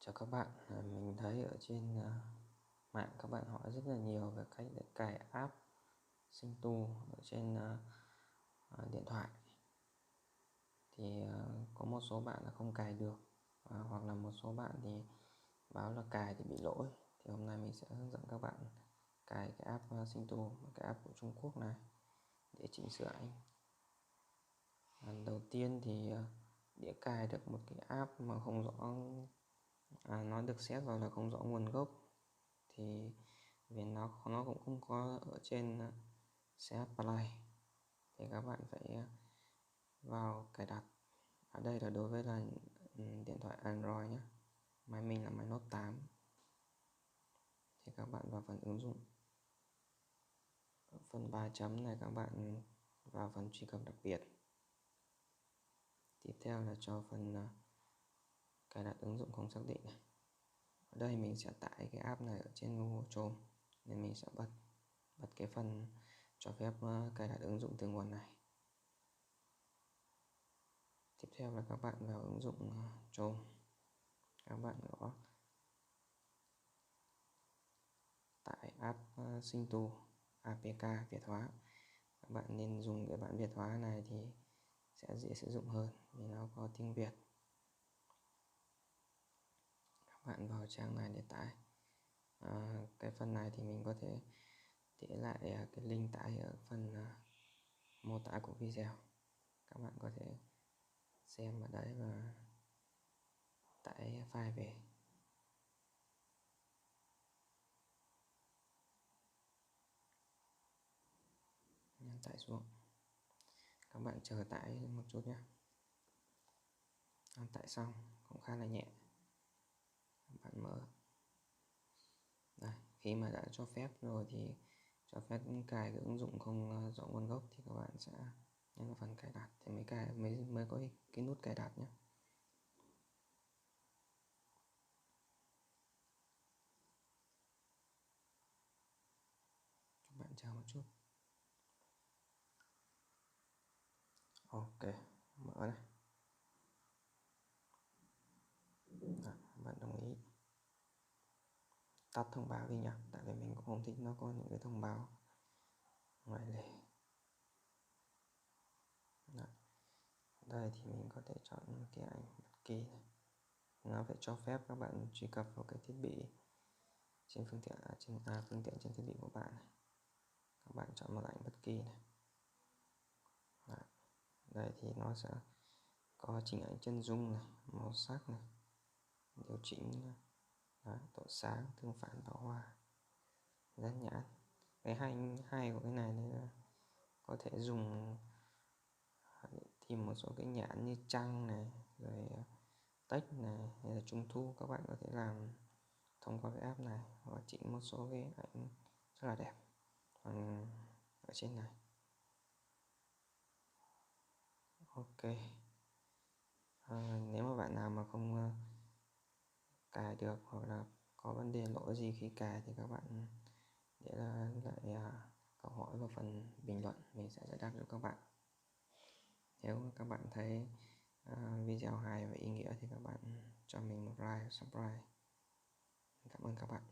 Chào các bạn, mình thấy ở trên mạng các bạn hỏi rất là nhiều về cách để cài app Singtu ở trên điện thoại. Thì có một số bạn là không cài được, hoặc là một số bạn thì báo là cài thì bị lỗi. Thì hôm nay mình sẽ hướng dẫn các bạn cài cái app Singtu, cái app của Trung Quốc này để chỉnh sửa ảnh. Đầu tiên thì để cài được một cái app mà không rõ, nó được set vào là không rõ nguồn gốc, thì vì nó cũng không có ở trên xe Play, thì các bạn phải vào cài đặt. Ở đây là đối với là điện thoại Android nhé, máy mình là máy Note 8. Thì các bạn vào phần ứng dụng, ở phần 3 chấm này các bạn vào phần truy cập đặc biệt. Tiếp theo là cho phần cài đặt ứng dụng không xác định này. Ở đây mình sẽ tải cái app này ở trên Google Chrome, nên mình sẽ bật cái phần cho phép cài đặt ứng dụng từ nguồn này. Tiếp theo là các bạn vào ứng dụng Chrome, các bạn gõ tải app Singtu APK Việt hóa. Các bạn nên dùng cái bản Việt hóa này thì sẽ dễ sử dụng hơn vì nó có tiếng Việt. Các bạn vào trang này để tải. Cái phần này thì mình có thể để lại cái link tải ở phần mô tả của video. Các bạn có thể xem ở đấy và tải file về. Nhấn tải xuống, các bạn chờ tải một chút nhé. Tải xong cũng khá là nhẹ. Các bạn mở đây, khi mà đã cho phép rồi thì cho phép cài cái ứng dụng không rõ nguồn gốc thì các bạn sẽ nhấn vào phần cài đặt thì mới có cái nút cài đặt nhé. Các bạn chờ một chút. Ok, mở này. Bạn đồng ý, tắt thông báo đi nhé, tại vì mình cũng không thích nó có những cái thông báo ngoại lệ. Đây thì mình có thể chọn cái ảnh bất kỳ này. Nó phải cho phép các bạn truy cập vào cái thiết bị trên phương tiện trên thiết bị của bạn này. Các bạn chọn một ảnh bất kỳ này. Đây thì nó sẽ có chỉnh ảnh chân dung này, màu sắc này, điều chỉnh độ sáng, tương phản, bảo hòa, dán nhãn. Cái hay của cái này là có thể dùng để tìm một số cái nhãn như trăng này, rồi Tết này, hay là Trung thu. Các bạn có thể làm thông qua cái app này và chỉnh một số cái ảnh rất là đẹp ở trên này. Ok, nếu mà bạn nào mà không cài được hoặc là có vấn đề lỗi gì khi cài thì các bạn để lại câu hỏi vào phần bình luận, mình sẽ giải đáp cho các bạn. Nếu các bạn thấy video hay và ý nghĩa thì các bạn cho mình một like, subscribe. Cảm ơn các bạn.